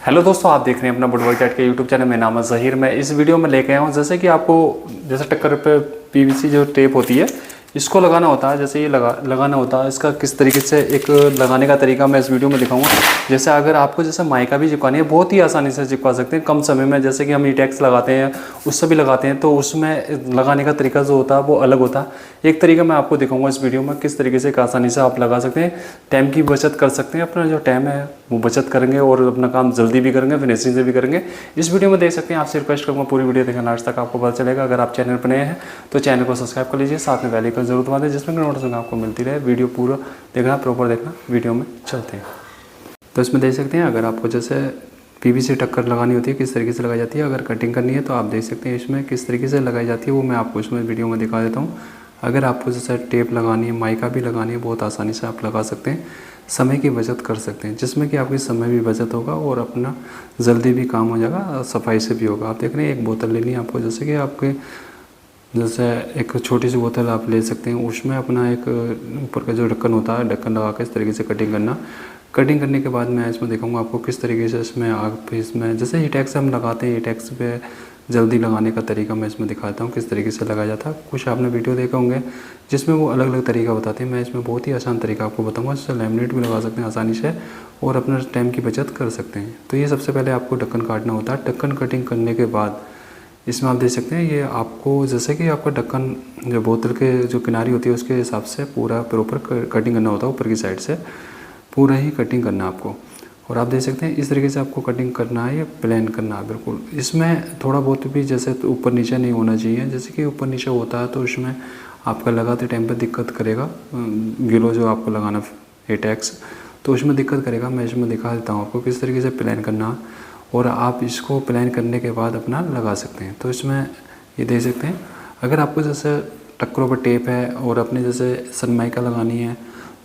Hello दोस्तों, आप देख रहे हैं अपना फुटबॉल चैट के यूट्यूब चैनल। मेरा नाम है ज़हीर। मैं इस वीडियो में लेके आया हूँ जैसे कि आपको जैसे टक्कर पे पीवीसी जो टेप होती है इसको लगाना होता है। जैसे ये लगाना होता है, इसका किस तरीके से एक लगाने का तरीका मैं इस वीडियो में दिखाऊंगा। जैसे अगर आपको जैसे माइका भी चिपकानी है, बहुत ही आसानी से चिपका सकते हैं कम समय में। जैसे कि हम ईटेक्स लगाते हैं, उससे भी लगाते हैं, तो उसमें लगाने का तरीका जो होता है वो अलग होता है। एक तरीका मैं आपको दिखाऊंगा इस वीडियो में, किस तरीके से आसानी से आप लगा सकते हैं। टाइम की बचत कर सकते हैं, अपना जो टाइम है वो बचत करेंगे और अपना काम जल्दी भी करेंगे, फिनिशिंग से भी करेंगे। इस वीडियो में देख सकते हैं। आपसे रिक्वेस्ट करूँगा पूरी वीडियो देखना लास्ट तक, आपको पता चलेगा। अगर आप चैनल पर नए हैं तो चैनल को सब्सक्राइब कर लीजिए, साथ में बेल आइकन जरूर दबा दें जिसमें नोटिफिकेशन आपको मिलती रहे। वीडियो पूरा देखना, प्रॉपर देखना। वीडियो में चलते हैं। तो इसमें देख सकते हैं, अगर आपको जैसे पीवीसी टक्कर लगानी होती है किस तरीके से लगाई जाती है, अगर कटिंग करनी है तो आप देख सकते हैं इसमें किस तरीके से लगाई जाती है, वो मैं आपको इसमें वीडियो में दिखा देता हूँ। अगर आपको जैसे टेप लगानी है, माइका भी लगानी है, बहुत आसानी से आप लगा सकते हैं। समय की बचत कर सकते हैं, जिसमें कि आपकी समय भी बचत होगा और अपना जल्दी भी काम हो जाएगा, सफाई से भी होगा। आप देख रहे हैं, एक बोतल लेनी है आपको। जैसे कि आपके जैसे एक छोटी सी बोतल आप ले सकते हैं, उसमें अपना एक ऊपर का जो ढक्कन होता है, ढक्कन लगा के इस तरीके से कटिंग करना। कटिंग करने के बाद मैं इसमें दिखाऊंगा आपको किस तरीके से इसमें आप इसमें जैसे हीटेक्स हम लगाते हैं, हीटेक्स पे जल्दी लगाने का तरीका मैं इसमें दिखाता हूँ किस तरीके से लगाया जाता है। कुछ आपने वीडियो देखे होंगे जिसमें वो अलग अलग तरीका बताते हैं, मैं इसमें बहुत ही आसान तरीका आपको बताऊँगा, जिससे लैमिनेट भी लगा सकते हैं आसानी से और अपना टाइम की बचत कर सकते हैं। तो ये सबसे पहले आपको ढक्कन काटना होता है। ढक्कन कटिंग करने के बाद इसमें आप देख सकते हैं, ये आपको जैसे कि आपका ढक्कन जो बोतल के जो किनारी होती है उसके हिसाब से पूरा प्रॉपर कटिंग करना होता है, ऊपर की साइड से पूरा ही कटिंग करना है आपको। और आप देख सकते हैं इस तरीके से आपको कटिंग करना है, ये प्लान करना है बिल्कुल। इसमें थोड़ा बहुत भी जैसे तो ऊपर नीचे नहीं होना चाहिए, जैसे कि ऊपर नीचे होता है तो उसमें आपका लगाते टाइम पर दिक्कत करेगा। गिलो जो आपको लगाना हीटेक्स, तो उसमें दिक्कत करेगा। मैं इसमें दिखा देता हूँ आपको किस तरीके से प्लान करना है, और आप इसको प्लान करने के बाद अपना लगा सकते हैं। तो इसमें ये देख सकते हैं, अगर आपको जैसे टक्करों पर टेप है और अपने जैसे सनमाइका लगानी है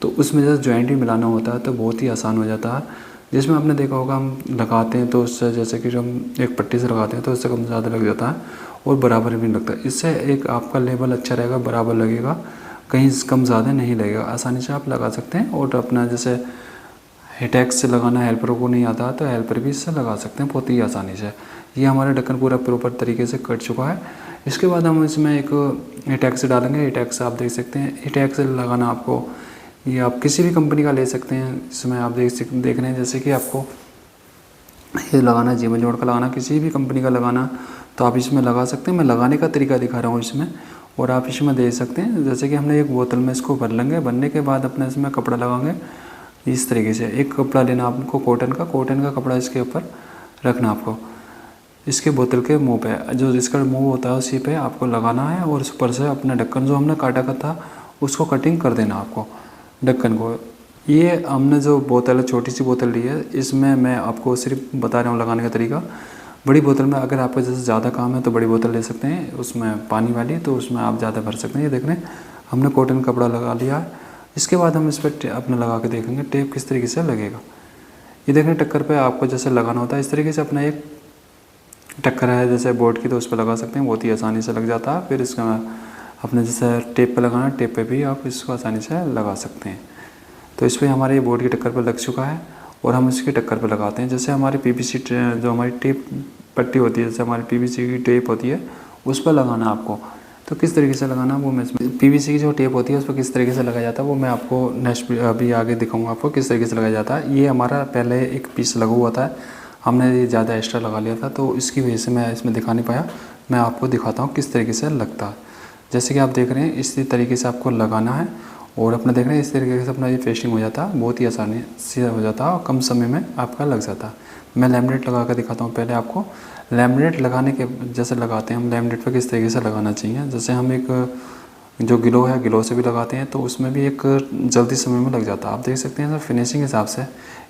तो उसमें जैसे जॉइंट भी मिलाना होता है तो बहुत ही आसान हो जाता है। जिसमें आपने देखा होगा हम लगाते हैं तो उससे जैसे कि जो हम एक पट्टी से लगाते हैं तो उससे कम ज़्यादा लग जाता है और बराबर भी नहीं लगता। इससे एक आपका लेवल अच्छा रहेगा, बराबर लगेगा, कहीं कम ज़्यादा नहीं लगेगा। आसानी से आप लगा सकते हैं। और अपना जैसे हीटेक्स से लगाना हेल्पर को नहीं आता तो हेल्पर भी इससे लगा सकते हैं बहुत ही आसानी से। ये हमारा ढक्कन पूरा प्रॉपर तरीके से कट चुका है। इसके बाद हम इसमें एक हीटेक्स डालेंगे। हीटेक्स आप देख सकते हैं, हीटेक्स लगाना आपको, ये आप किसी भी कंपनी का ले सकते हैं। इसमें आप देख रहे हैं जैसे कि आपको ये लगाना, जीवन जोड़ का लगाना, किसी भी कंपनी का लगाना तो आप इसमें लगा सकते हैं। मैं लगाने का तरीका दिखा रहा हूँ इसमें, और आप इसमें देख सकते हैं जैसे कि हमने एक बोतल में इसको भर लेंगे। भरने के बाद अपने इसमें कपड़ा लगाएंगे इस तरीके से। एक कपड़ा लेना आपको कॉटन का कपड़ा इसके ऊपर रखना आपको, इसके बोतल के मुंह पे, जो इसका मुंह होता है उसी पे आपको लगाना है। और उस पर से अपना ढक्कन जो हमने काटा का था उसको कटिंग कर देना आपको, ढक्कन को। ये हमने जो बोतल है, छोटी सी बोतल ली है, इसमें मैं आपको सिर्फ बता रहा हूँ लगाने का तरीका। बड़ी बोतल में अगर आपको जैसे ज़्यादा काम है तो बड़ी बोतल ले सकते हैं, उसमें पानी वाली, तो उसमें आप ज़्यादा भर सकते हैं। ये देख रहे हैं हमने कॉटन कपड़ा लगा लिया है। इसके बाद हम इस पर अपना लगा के देखेंगे टेप किस तरीके से लगेगा। ये देखें टक्कर पे आपको जैसे लगाना होता है इस तरीके से। अपना एक टक्कर है जैसे बोर्ड की, तो उस पर लगा सकते हैं, बहुत ही आसानी से लग जाता है। फिर इसका अपने जैसे टेप पे लगाना, टेप पे भी आप इसको आसानी से लगा सकते हैं। तो इस पर हमारे ये बोर्ड की टक्कर पर लग चुका है और हम इसकी टक्कर पर लगाते हैं। जैसे हमारी पीवीसी जो हमारी टेप पट्टी होती है, जैसे हमारी पीवीसी की टेप होती है उस पर लगाना आपको। तो किस तरीके से लगाना वो मैं इसमें, पीवीसी की जो टेप होती है उस पर किस तरीके से लगाया जाता है वो मैं आपको नेक्स्ट अभी आगे दिखाऊंगा आपको किस तरीके से लगाया जाता है। ये हमारा पहले एक पीस लगा हुआ था, हमने ये ज़्यादा एक्स्ट्रा लगा लिया था तो इसकी वजह से मैं इसमें दिखा नहीं पाया। मैं आपको दिखाता हूँ किस तरीके से लगता है। जैसे कि आप देख रहे हैं इसी तरीके से आपको लगाना है और अपना देख रहे हैं इस तरीके से अपना ये फेशिंग हो जाता है, बहुत ही आसानी से हो जाता है और कम समय में आपका लग जाता है। मैं लैमिनेट लगा कर दिखाता हूँ पहले आपको। लैमिनेट लगाने के जैसे लगाते हैं हम लैमिनेट पर किस तरीके से लगाना चाहिए। जैसे हम एक जो गिलो है, गिलो से भी लगाते हैं तो उसमें भी एक जल्दी समय में लग जाता है। आप देख सकते हैं सर फिनिशिंग हिसाब से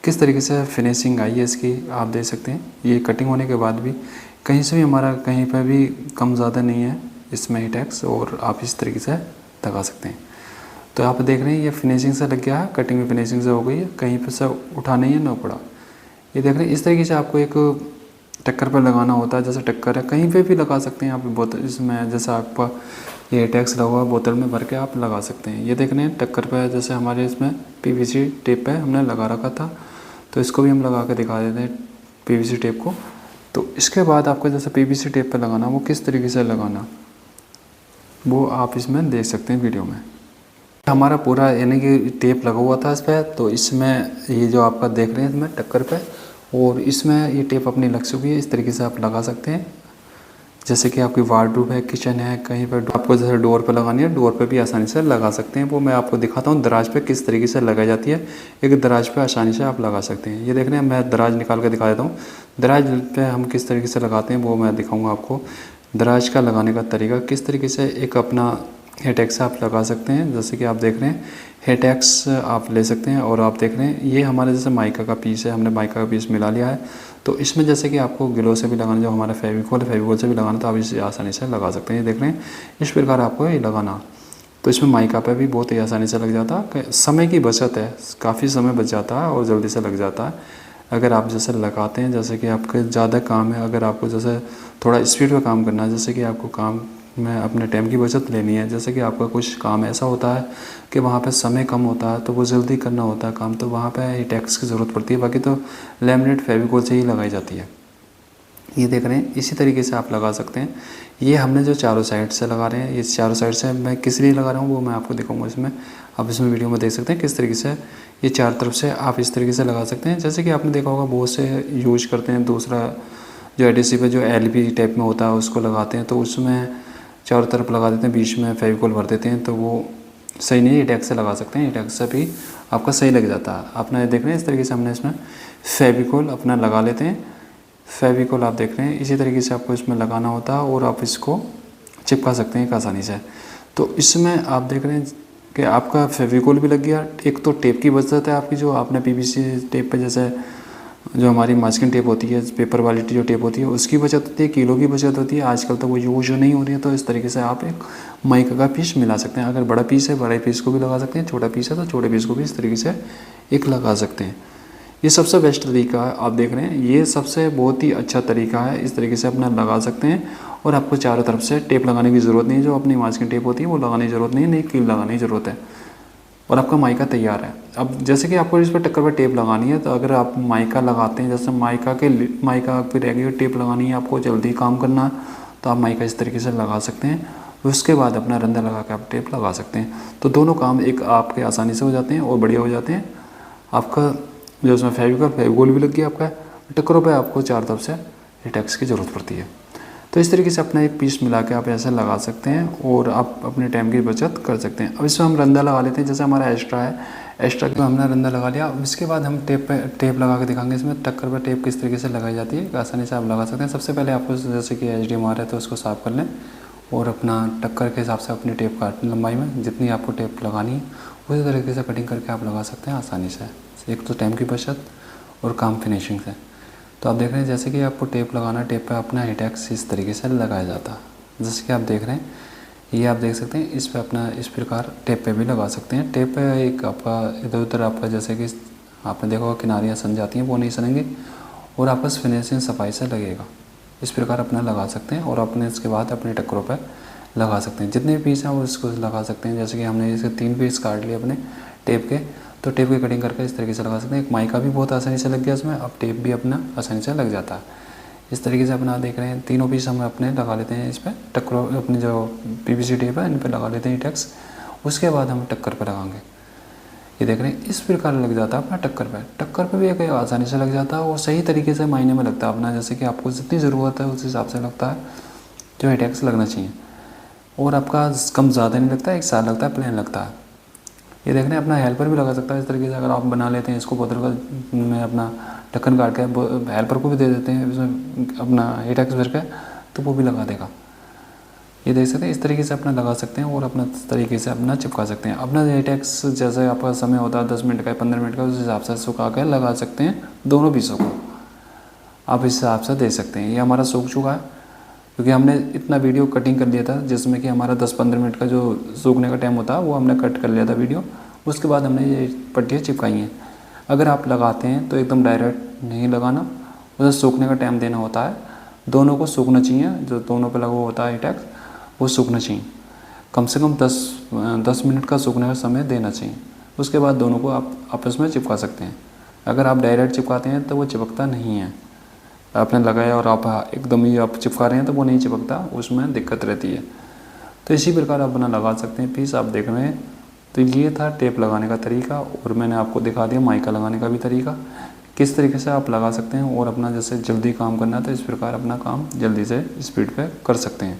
किस तरीके से फिनिशिंग आई है इसकी, आप देख सकते हैं। ये कटिंग होने के बाद भी कहीं से भी हमारा कहीं पर भी कम ज़्यादा नहीं है इसमें हीटेक्स, और आप इस तरीके से लगा सकते हैं। तो आप देख रहे हैं ये फिनिशिंग से लग गया है, कटिंग भी फिनिशिंग से हो गई है, कहीं पर से उठा नहीं है ना पड़ा। ये देख रहे हैं इस तरीके से आपको एक टक्कर पर लगाना होता है। जैसे टक्कर है कहीं पे भी लगा सकते हैं आप बोतल, इसमें जैसे आपका ये टैक्स लगा हुआ बोतल में भर के आप लगा सकते हैं। ये देख रहे हैं टक्कर पे जैसे हमारे इसमें पीवीसी टेप पे हमने लगा रखा था, तो इसको भी हम लगा के दिखा देते हैं पीवीसी टेप को। तो इसके बाद आपको जैसे पीवीसी टेप पे लगाना, वो किस तरीके से लगाना वो आप इसमें देख सकते हैं वीडियो में। हमारा पूरा यानी कि टेप लगा हुआ था इस पर, तो इसमें ये जो आपका देख रहे हैं इसमें टक्कर पे, और इसमें ये टेप अपनी लग चुकी है। इस तरीके से आप लगा सकते हैं। जैसे कि आपकी वार्डरोब है, किचन है, कहीं पर आपको जैसे डोर पे लगानी है, डोर पे भी आसानी से लगा सकते हैं। वो मैं आपको दिखाता हूँ दराज पे किस तरीके से लगाई जाती है। एक दराज पे आसानी से आप लगा सकते हैं। ये देख रहे हैं, मैं दराज निकाल कर दिखा देता हूँ। दराज पे हम किस तरीके से लगाते हैं वो मैं दिखाऊँगा आपको। दराज का लगाने का तरीका किस तरीके से एक अपना हेटेक्स आप लगा सकते हैं। जैसे कि आप देख रहे हैं हेटेक्स आप ले सकते हैं, और आप देख रहे हैं ये हमारे जैसे माइका का पीस है, हमने माइका का पीस मिला लिया है। तो इसमें जैसे कि आपको ग्लो से भी लगाना, जो हमारा फेविकोल से भी लगाना, तो आप इसे आसानी से लगा सकते हैं। ये देख रहे हैं इस प्रकार आपको ये लगाना। तो इसमें माइका पे भी बहुत ही आसानी से लग जाता है। समय की बचत है, काफ़ी समय बच जाता है और जल्दी से लग जाता है अगर आप जैसे लगाते हैं। जैसे कि आपके ज़्यादा काम है, अगर आपको जैसे थोड़ा स्पीड में काम करना है, जैसे कि आपको काम में अपने टाइम की बचत लेनी है, जैसे कि आपका कुछ काम ऐसा होता है कि वहाँ पे समय कम होता है, तो वो जल्दी करना होता है काम, तो वहाँ पे हेटेक्स की ज़रूरत पड़ती है। बाकी तो लैमिनेट फेविकोल से ही लगाई जाती है। ये देख रहे हैं इसी तरीके से आप लगा सकते हैं। ये हमने जो चारों साइड से लगा रहे हैं, ये चारों साइड से मैं किस लिए लगा रहा हूँ वो मैं आपको दिखाऊंगा इसमें। आप इसमें वीडियो में देख सकते हैं किस तरीके से ये चार तरफ से आप इस तरीके से लगा सकते हैं। जैसे कि आपने देखा होगा बहुत से यूज करते हैं, दूसरा जो एडहेसिव है जो LP टाइप में होता है उसको लगाते हैं, तो उसमें चारों तरफ लगा देते हैं, बीच में फेविकोल भर देते हैं, तो वो सही नहीं है। हेटेक्स से लगा सकते हैं, हेटेक्स से भी आपका सही लग जाता है। अपना देख रहे हैं इस तरीके से हमने इसमें फेविकोल अपना लगा लेते हैं। फेविकोल आप देख रहे हैं इसी तरीके से आपको इसमें लगाना होता है, और आप इसको चिपका सकते हैं एक आसानी से। तो इसमें आप देख रहे हैं कि आपका फेविकोल भी लग गया। एक तो टेप की बचत है आपकी, जो आपने PVC टेप पे जैसे जो हमारी मास्किंग टेप होती है, पेपर वाली जो टेप होती है, उसकी बचत होती है, किलो की बचत होती है। आजकल तो वो यूज नहीं हो रही है, तो इस तरीके से आप एक माइका का पीस मिला सकते हैं। अगर बड़ा पीस है बड़े पीस को भी लगा सकते हैं, छोटा पीस है तो छोटे पीस को भी इस तरीके से एक लगा सकते हैं। ये सबसे बेस्ट तरीका है। आप देख रहे हैं ये सबसे बहुत ही अच्छा तरीका है, इस तरीके से अपना लगा सकते हैं। और आपको चारों तरफ से टेप लगाने की ज़रूरत नहीं है, जो अपनी मास्किंग टेप होती है वो लगाने की ज़रूरत नहीं है, नहीं कील लगाने की ज़रूरत है, और आपका माइका तैयार है। अब जैसे कि आपको इस पर टक्कर पर टेप लगानी है, तो अगर आप माइका लगाते हैं, जैसे माइका पर रेगुलर टेप लगानी है, आपको जल्दी काम करना है, तो आप माइका इस तरीके से लगा सकते हैं। उसके बाद अपना रंधा लगा के आप टेप लगा सकते हैं। तो दोनों काम एक आपके आसानी से हो जाते हैं और बढ़िया हो जाते हैं। आपका जो उसमें फेविकोल भी लग गया आपका, टक्करों पे आपको चार तरफ से हेटेक्स की ज़रूरत पड़ती है। तो इस तरीके से अपना एक पीस मिला के आप ऐसा लगा सकते हैं, और आप अपने टाइम की बचत कर सकते हैं। अब इसमें हम रंधा लगा लेते हैं। जैसे हमारा एक्स्ट्रा है, एक्स्ट्रा का हमने रंधा लगा लिया। अब इसके बाद हम टेप लगा के दिखाएंगे इसमें टक्कर पर टेप किस तरीके से लगाई जाती है, आसानी से आप लगा सकते हैं। सबसे पहले आपको जैसे कि HDMR है तो उसको साफ़ कर लें, और अपना टक्कर के हिसाब से अपनी टेप काट लंबाई में जितनी आपको टेप लगानी है उसी तरीके से कटिंग करके आप लगा सकते हैं आसानी से। एक तो टाइम की बचत और काम फिनिशिंग से। तो आप देख रहे हैं जैसे कि आपको टेप लगाना, टेप पे अपना हेटेक्स इस तरीके से लगाया जाता है। जैसे कि आप देख रहे हैं, ये आप देख सकते हैं, इस पे अपना इस प्रकार टेप पे भी लगा सकते हैं। टेप पे एक आपका इधर उधर आपका जैसे कि आपने देखा होगा किनारियाँ सन जाती हैं, वो नहीं सनेंगी, और आपका फिनिशिंग सफाई से लगेगा। इस प्रकार अपना लगा सकते हैं, और अपने इसके बाद अपने टक्करों पर लगा सकते हैं। जितने पीस हैं वो इसको लगा सकते हैं। जैसे कि हमने इसके 3 पीस काट लिए अपने टेप के, तो टेप की कटिंग करके इस तरीके से लगा सकते हैं। एक माइका भी बहुत आसानी से लग गया इसमें, अब टेप भी अपना आसानी से लग जाता है। इस तरीके से अपना देख रहे हैं तीनों पीस हम अपने लगा लेते हैं इस पर टक्करों, अपनी जो PVC टेप है इन पर लगा लेते हैं हेटेक्स। उसके बाद हम टक्कर पर लगाएंगे। ये देख रहे हैं इस प्रकार लग जाता है अपना टक्कर पे भी एक आसानी से लग जाता है, और सही तरीके से मायने में लगता है अपना, जैसे कि आपको जितनी ज़रूरत है उस हिसाब से लगता है जो हेटेक्स लगना चाहिए। और आपका कम ज़्यादा नहीं लगता है, 1 साल लगता है, प्लेन लगता है। ये देख रहे हैं अपना हेल्पर भी लगा सकता है इस तरीके से। अगर आप बना लेते हैं इसको बोतल का में अपना ढक्कन काट के हेल्पर को भी दे देते हैं इसमें अपना हेटेक्स भर के, तो वो भी लगा देगा। ये देख सकते हैं इस तरीके से अपना लगा सकते हैं, और अपना तरीके से अपना चिपका सकते हैं। अपना हेटेक्स जैसे आपका समय होता है 10 मिनट का 15 मिनट का, उस हिसाब से सुखा कर लगा सकते हैं। दोनों पीसों को आप इस हिसाब से दे सकते हैं। ये हमारा सूख चुका है क्योंकि हमने इतना वीडियो कटिंग कर लिया था, जिसमें कि हमारा 10-15 मिनट का जो सूखने का टाइम होता है वो हमने कट कर लिया था वीडियो। उसके बाद हमने ये पट्टियाँ चिपकाई हैं। अगर आप लगाते हैं तो एकदम डायरेक्ट नहीं लगाना, उसे सूखने का टाइम देना होता है। दोनों को सूखना चाहिए, जो दोनों पे लगा हुआ होता है हेटेक्स वो सूखना चाहिए। कम से कम 10 मिनट का सूखने का समय देना चाहिए। उसके बाद दोनों को आप आपस में चिपका सकते हैं। अगर आप डायरेक्ट चिपकाते हैं तो वो चिपकता नहीं है। आपने लगाया और आप एकदम ही आप चिपका रहे हैं तो वो नहीं चिपकता, उसमें दिक्कत रहती है। तो इसी प्रकार आप अपना लगा सकते हैं पीस। आप देख रहे हैं तो ये था टेप लगाने का तरीका, और मैंने आपको दिखा दिया माइका लगाने का भी तरीका, किस तरीके से आप लगा सकते हैं। और अपना जैसे जल्दी काम करना है तो इस प्रकार अपना काम जल्दी से स्पीड पे कर सकते हैं।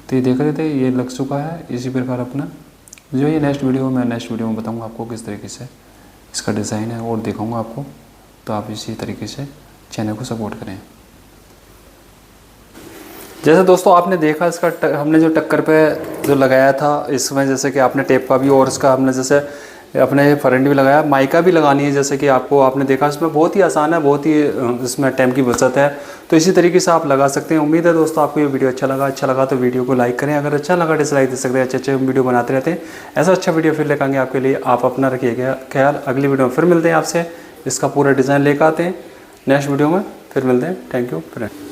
तो ये देख रहे थे, ये लग चुका है। इसी प्रकार अपना जो ये नेक्स्ट वीडियो में बताऊँगा आपको किस तरीके से इसका डिज़ाइन है और दिखाऊँगा आपको। तो आप इसी तरीके से चैनल को सपोर्ट करें। जैसे दोस्तों आपने देखा इसका हमने जो टक्कर पे जो लगाया था इसमें, जैसे कि आपने टेप का भी और इसका हमने जैसे अपने फ्रंट भी लगाया, माइका भी लगानी है जैसे कि आपने देखा। इसमें बहुत ही आसान है, बहुत ही इसमें टाइम की बचत है। तो इसी तरीके से आप लगा सकते हैं। उम्मीद है दोस्तों आपको ये वीडियो अच्छा लगा तो वीडियो को लाइक करें, अगर अच्छा लगा डिसलाइक दे सकते हैं। अच्छे वीडियो बनाते रहते हैं, ऐसा अच्छा वीडियो फिर लेकर आएंगे आपके लिए। आप अपना रखिएगा ख्याल। अगली वीडियो में फिर मिलते हैं आपसे, इसका पूरा डिज़ाइन लेकर आते हैं नेक्स्ट वीडियो में, फिर मिलते हैं। Thank you friend.